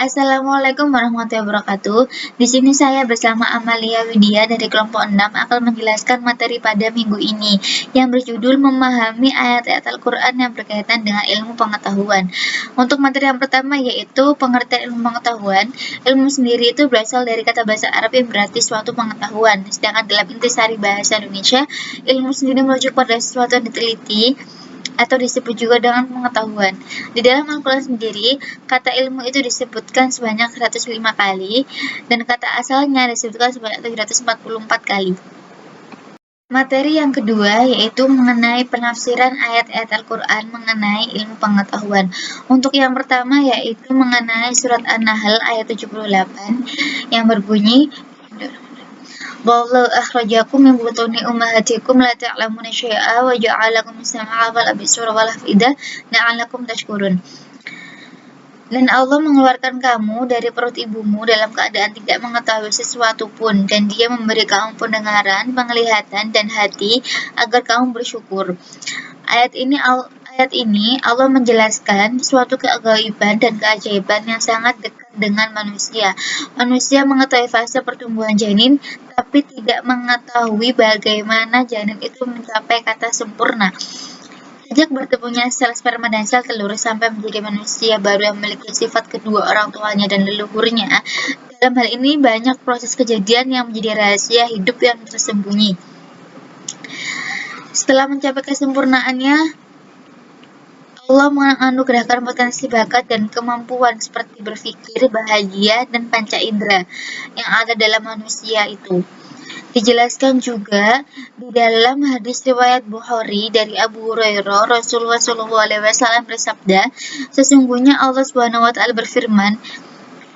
Assalamualaikum warahmatullahi wabarakatuh. Di sini saya bersama Amalia Widya dari kelompok 6 akan menjelaskan materi pada minggu ini yang berjudul memahami ayat-ayat Al-Quran yang berkaitan dengan ilmu pengetahuan. Untuk materi yang pertama yaitu pengertian ilmu pengetahuan. Ilmu sendiri itu berasal dari kata bahasa Arab yang berarti suatu pengetahuan. Sedangkan dalam intisari bahasa Indonesia, ilmu sendiri merujuk pada sesuatu yang diteliti atau disebut juga dengan pengetahuan. Di dalam Al-Quran sendiri, kata ilmu itu disebutkan sebanyak 105 kali, dan kata asalnya disebutkan sebanyak 744 kali. Materi yang kedua yaitu mengenai penafsiran ayat-ayat Al-Quran mengenai ilmu pengetahuan. Untuk yang pertama yaitu mengenai surat An-Nahl ayat 78 yang berbunyi, Wallahu akhrajakum min butuni ummahatikum la ta'lamuna syai'a wa ja'alakum as-sam'a wal absara wal af'idah la'allakum tashkurun. Dan Allah mengeluarkan kamu dari perut ibumu dalam keadaan tidak mengetahui sesuatu pun, dan Dia memberi kamu pendengaran, penglihatan, dan hati agar kamu bersyukur. Ayat ini Allah menjelaskan suatu keagaiban dan keajaiban yang sangat dekat dengan manusia. Manusia mengetahui fase pertumbuhan janin, tapi tidak mengetahui bagaimana janin itu mencapai kata sempurna. Sejak bertemunya sel sperma dan sel telur sampai menjadi manusia baru yang memiliki sifat kedua orang tuanya dan leluhurnya, dalam hal ini banyak proses kejadian yang menjadi rahasia hidup yang tersembunyi. Setelah mencapai kesempurnaannya, Allah menganugerahkan potensi bakat dan kemampuan seperti berpikir, bahagia, dan panca indera yang ada dalam manusia itu. Dijelaskan juga di dalam hadis riwayat Bukhari dari Abu Hurairah, Rasulullah SAW bersabda, sesungguhnya Allah SWT berfirman,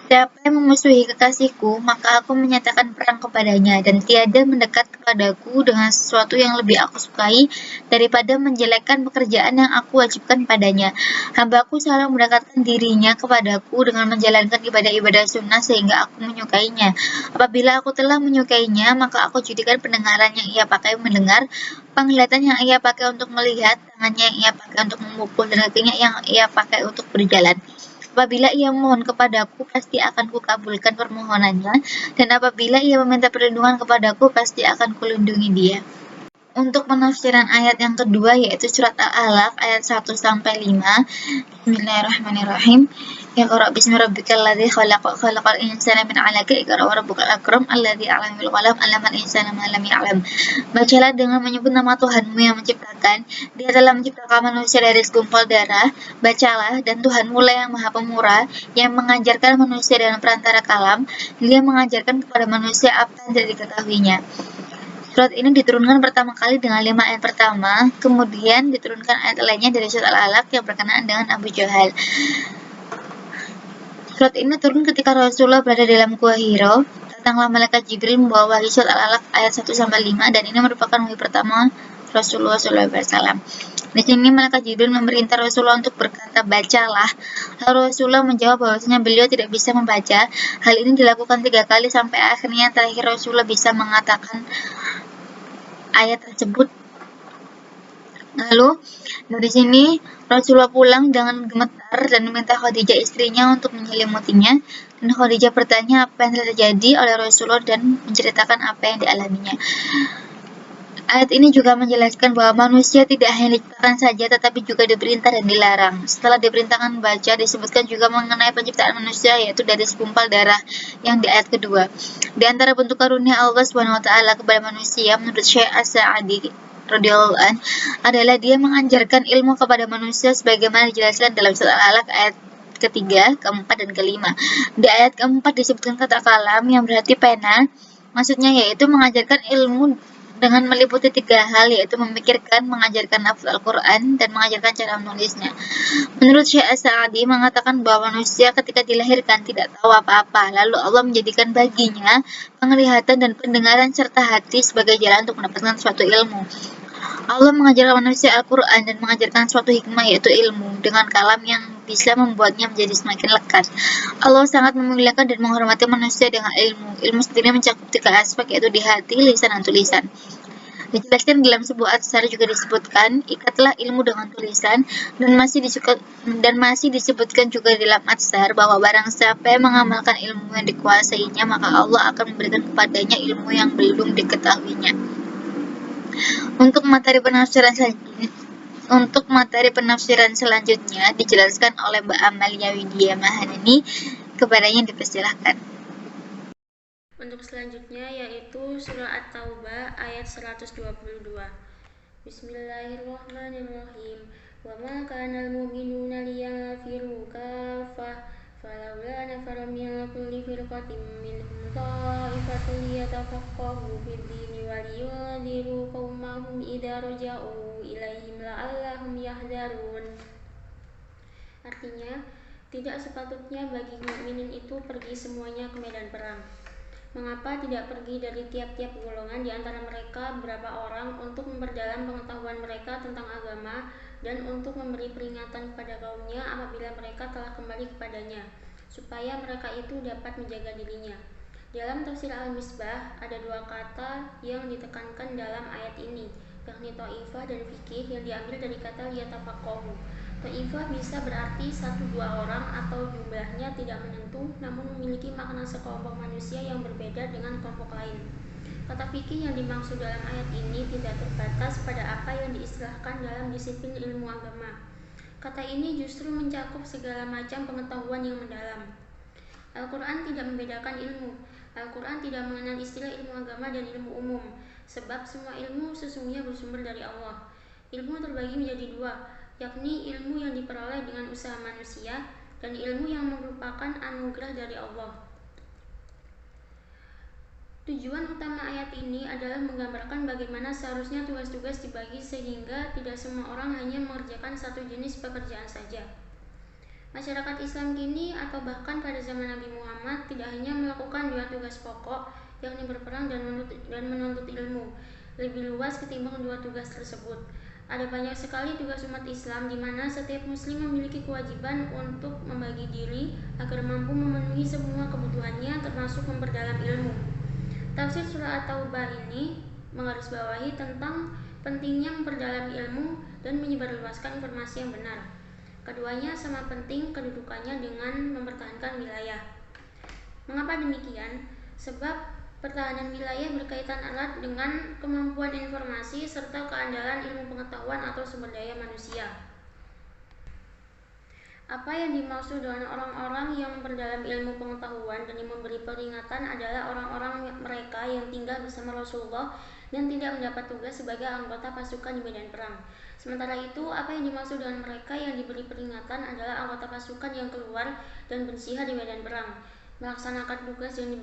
siapa yang memusuhi kekasihku, maka aku menyatakan perang kepadanya, dan tiada mendekat kepadaku dengan sesuatu yang lebih aku sukai daripada menjelekkan pekerjaan yang aku wajibkan padanya. Hambaku selalu mendekatkan dirinya kepadaku dengan menjalankan ibadah-ibadah sunnah sehingga aku menyukainya. Apabila aku telah menyukainya, maka aku jadikan pendengaran yang ia pakai mendengar, penglihatan yang ia pakai untuk melihat, tangannya yang ia pakai untuk memukul, dan kakinya yang ia pakai untuk berjalan. Apabila ia memohon kepadaku, pasti akan kukabulkan permohonannya, dan apabila ia meminta perlindungan kepadaku, pasti akan kulindungi dia. Untuk penafsiran ayat yang kedua yaitu surat Al-Alaq ayat 1-5. Bismillahirrahmanirrahim. Iqra bismi rabbikal ladzi khalaq khalaqal insana min 'alaq iqra wa rabbukal akram alladzi 'allama bil qalam 'allamal insana ma lam ya'lam. Bacalah dengan menyebut nama Tuhanmu yang menciptakan. Dia telah menciptakan manusia dari segumpal darah. Bacalah, dan Tuhanmu lah yang Maha Pemurah yang mengajarkan manusia dengan perantara kalam. Dia mengajarkan kepada manusia apa yang tidak diketahuinya. Surat ini diturunkan pertama kali dengan 5 ayat pertama, kemudian diturunkan ayat lainnya dari surat Al-Alaq yang berkenaan dengan Abu Jahal. Surat ini turun ketika Rasulullah berada dalam Gua Hiro. Datanglah malaikat Jibril membawa wahyu surat Al-Alaq ayat 1-5, dan ini merupakan wahyu pertama Rasulullah SAW. Di sini malaikat Jibril memerintah Rasulullah untuk berkata, bacalah. Lalu Rasulullah menjawab bahwasanya beliau tidak bisa membaca. Hal ini dilakukan 3 kali sampai akhirnya terakhir Rasulullah bisa mengatakan ayat tersebut. Lalu dari sini Rasulullah pulang dengan gemetar dan meminta Khadijah istrinya untuk menyelimutinya, dan Khadijah bertanya apa yang telah terjadi oleh Rasulullah dan menceritakan apa yang dialaminya. Ayat ini juga menjelaskan bahwa manusia tidak hanya diciptakan saja tetapi juga diperintah dan dilarang. Setelah diperintahkan membaca, disebutkan juga mengenai penciptaan manusia yaitu dari segumpal darah yang di ayat kedua. Di antara bentuk karunia Allah SWT kepada manusia menurut Syekh As-Sa'adi radhiyallahu an adalah Dia mengajarkan ilmu kepada manusia sebagaimana dijelaskan dalam surat Al-Alaq ayat ketiga, keempat, dan kelima. Di ayat keempat disebutkan kata kalam yang berarti pena. Maksudnya yaitu mengajarkan ilmu dengan meliputi 3 hal, yaitu memikirkan, mengajarkan lafaz Al-Quran, dan mengajarkan cara menulisnya. Menurut Syekh As-Sa'adi mengatakan bahwa manusia ketika dilahirkan tidak tahu apa-apa, lalu Allah menjadikan baginya penglihatan dan pendengaran serta hati sebagai jalan untuk mendapatkan suatu ilmu. Allah mengajarkan manusia Al-Quran dan mengajarkan suatu hikmah yaitu ilmu dengan kalam yang bisa membuatnya menjadi semakin lekat. Allah sangat memuliakan dan menghormati manusia dengan ilmu. Ilmu sendiri mencakup 3 aspek yaitu di hati, lisan, dan tulisan. Dijelaskan dalam sebuah atsar juga disebutkan, ikatlah ilmu dengan tulisan, dan masih disebutkan juga dalam atsar bahwa barang siapa yang mengamalkan ilmu yang dikuasainya, maka Allah akan memberikan kepadanya ilmu yang belum diketahuinya. Untuk materi penafsiran selanjutnya dijelaskan oleh Mbak Amalia Widya Mahanini. Kepadanya dipersilahkan. Untuk selanjutnya yaitu surah At-Taubah ayat 122. Bismillahirrahmanirrahim. Wa ma kana al-mu'minuna liyanfiru kaffah falawla nafara min kulli firqatin minhum ta'ifatun liyatafaqahu fid-dini wa liyunziru qaumahum idza raja'u ilaihim la'allahum yahdharun. Artinya, tidak sepatutnya bagi mukminin itu pergi semuanya ke medan perang. Mengapa tidak pergi dari tiap-tiap golongan di antara mereka beberapa orang untuk memperdalam pengetahuan mereka tentang agama dan untuk memberi peringatan kepada kaumnya apabila mereka telah kembali kepadanya, supaya mereka itu dapat menjaga dirinya. Dalam tafsir Al-Misbah ada dua kata yang ditekankan dalam ayat ini, yakni ta'ifah dan fikih, yang diambil dari kata liyatafaqahu. Ta'ifah bisa berarti 1-2 orang atau jumlahnya tidak menentu, namun memiliki makna sekelompok manusia yang berbeda dengan kelompok lain. Kata fikih yang dimaksud dalam ayat ini tidak terbatas pada apa yang diistilahkan dalam disiplin ilmu agama. Kata ini justru mencakup segala macam pengetahuan yang mendalam. Al-Quran tidak membedakan ilmu. Al-Quran tidak mengenal istilah ilmu agama dan ilmu umum, sebab semua ilmu sesungguhnya bersumber dari Allah. Ilmu terbagi menjadi dua, yakni ilmu yang diperoleh dengan usaha manusia dan ilmu yang merupakan anugerah dari Allah. Tujuan utama ayat ini adalah menggambarkan bagaimana seharusnya tugas-tugas dibagi sehingga tidak semua orang hanya mengerjakan satu jenis pekerjaan saja. Masyarakat Islam kini atau bahkan pada zaman Nabi Muhammad tidak hanya melakukan dua tugas pokok, yakni berperang dan menuntut ilmu, lebih luas ketimbang dua tugas tersebut. Ada banyak sekali tugas umat Islam di mana setiap muslim memiliki kewajiban untuk membagi diri agar mampu memenuhi semua kebutuhannya termasuk memperdalam ilmu. Tafsir surah At-Taubah ini menggarisbawahi tentang pentingnya memperdalam ilmu dan menyebarluaskan informasi yang benar. Keduanya sama penting kedudukannya dengan mempertahankan wilayah. Mengapa demikian? Sebab pertahanan wilayah berkaitan erat dengan kemampuan informasi serta keandalan ilmu pengetahuan atau sumber daya manusia. Apa yang dimaksud dengan orang-orang yang memperdalam ilmu pengetahuan dan yang memberi peringatan adalah orang-orang mereka yang tinggal bersama Rasulullah dan tidak mendapat tugas sebagai anggota pasukan di medan perang. Sementara itu, apa yang dimaksud dengan mereka yang diberi peringatan adalah anggota pasukan yang keluar dan berjihad di medan perang, melaksanakan tugas yang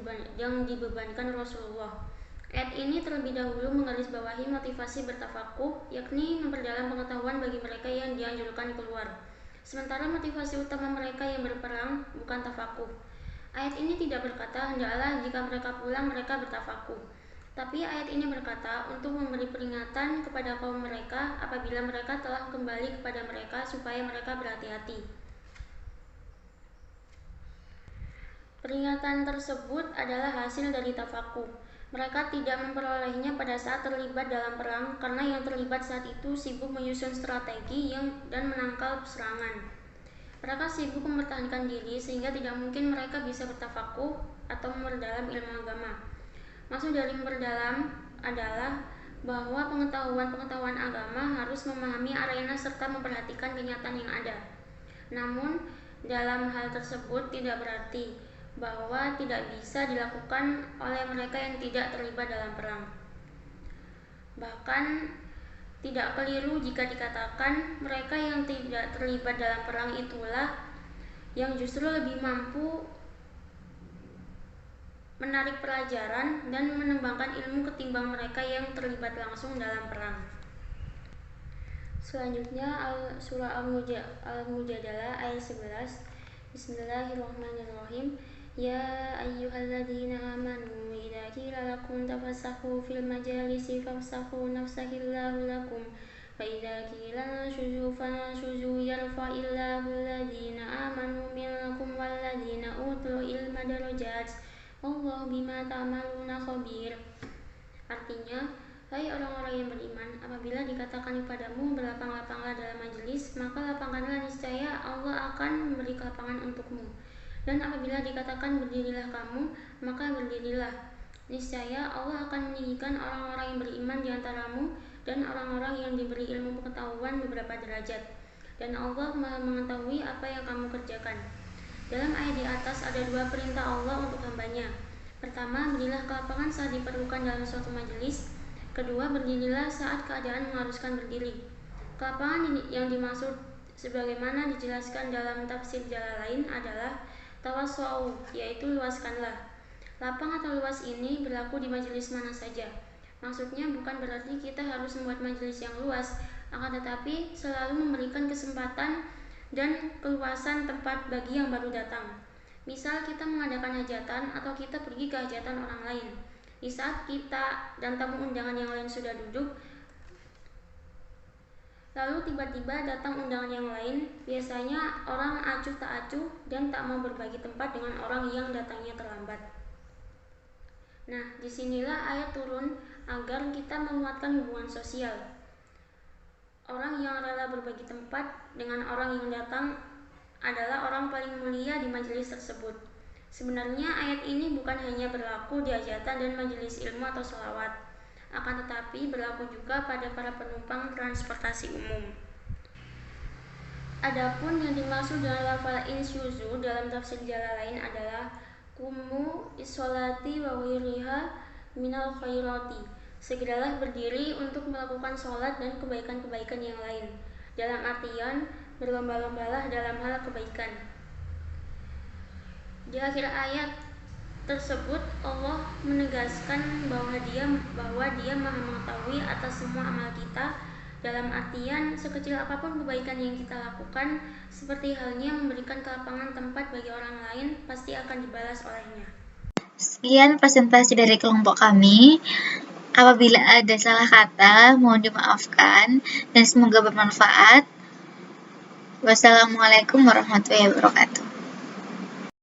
dibebankan Rasulullah. Ayat ini terlebih dahulu menggarisbawahi motivasi bertafakuh, yakni memperdalam pengetahuan bagi mereka yang dianjurkan keluar. Sementara motivasi utama mereka yang berperang bukan tafakuh. Ayat ini tidak berkata hendaklah jika mereka pulang mereka bertafakuh. Tapi ayat ini berkata untuk memberi peringatan kepada kaum mereka apabila mereka telah kembali kepada mereka supaya mereka berhati-hati. Peringatan tersebut adalah hasil dari tafakuh. Mereka tidak memperolehnya pada saat terlibat dalam perang karena yang terlibat saat itu sibuk menyusun strategi dan menangkal serangan. Mereka sibuk mempertahankan diri sehingga tidak mungkin mereka bisa bertafakuh atau memperdalam ilmu agama. Maksud dari memperdalam adalah bahwa pengetahuan agama harus memahami arena serta memperhatikan kenyataan yang ada. Namun, dalam hal tersebut tidak berarti bahwa tidak bisa dilakukan oleh mereka yang tidak terlibat dalam perang. Bahkan tidak keliru jika dikatakan mereka yang tidak terlibat dalam perang itulah yang justru lebih mampu menarik pelajaran dan mengembangkan ilmu ketimbang mereka yang terlibat langsung dalam perang. Selanjutnya surah Al-Mujadalah ayat 11. Bismillahirrahmanirrahim. Ya ayyuhalladzina amanu idza qila lakum tafassahu fil majalisi fafsahu nafsahillahu lakum fa idza qila anshuzu fanshuzu yarfa'illahu alladzina amanu minkum walladzina utul ilma darajat wallahu bima ta'maluna khabir. Artinya, Hai orang-orang yang beriman, apabila dikatakan kepadamu berlapang-lapanglah dalam majelis, maka lapangkanlah, niscaya Allah akan memberi kelapangan untukmu. Dan apabila dikatakan berdirilah kamu, maka berdirilah. Niscaya Allah akan meninggikan orang-orang yang beriman di antaramu dan orang-orang yang diberi ilmu pengetahuan beberapa derajat. Dan Allah Maha mengetahui apa yang kamu kerjakan. Dalam ayat di atas ada dua perintah Allah untuk hambanya. Pertama, berilah kelapangan saat diperlukan dalam suatu majelis. Kedua, berdirilah saat keadaan mengharuskan berdiri. Kelapangan yang dimaksud sebagaimana dijelaskan dalam tafsir Jalalain adalah tawasau, yaitu luaskanlah. Lapang atau luas ini berlaku di majelis mana saja. Maksudnya bukan berarti kita harus membuat majelis yang luas, akan tetapi selalu memberikan kesempatan dan keluasan tempat bagi yang baru datang. Misal kita mengadakan hajatan atau kita pergi ke hajatan orang lain. Di saat kita dan tamu undangan yang lain sudah duduk, lalu tiba-tiba datang undangan yang lain, biasanya orang acuh tak acuh dan tak mau berbagi tempat dengan orang yang datangnya terlambat. Nah, disinilah ayat turun agar kita menguatkan hubungan sosial. Orang yang rela berbagi tempat dengan orang yang datang adalah orang paling mulia di majelis tersebut. Sebenarnya ayat ini bukan hanya berlaku di hajatan dan majelis ilmu atau sholawat, akan tetapi berlaku juga pada para penumpang transportasi umum. Adapun yang dimaksud dengan lafal insyuzu dalam tafsir Jalalain adalah kumu isolati wa wiriha minal khairati. Segeralah berdiri untuk melakukan sholat dan kebaikan-kebaikan yang lain. Dalam artian, berlomba-lombalah dalam hal kebaikan. Di akhir ayat tersebut Allah menegaskan bahwa dia Maha mengetahui atas semua amal kita, dalam artian sekecil apapun kebaikan yang kita lakukan, seperti halnya memberikan kelapangan tempat bagi orang lain, pasti akan dibalas olehnya. Sekian presentasi dari kelompok kami. Apabila ada salah kata, mohon dimaafkan dan semoga bermanfaat. Wassalamualaikum warahmatullahi wabarakatuh.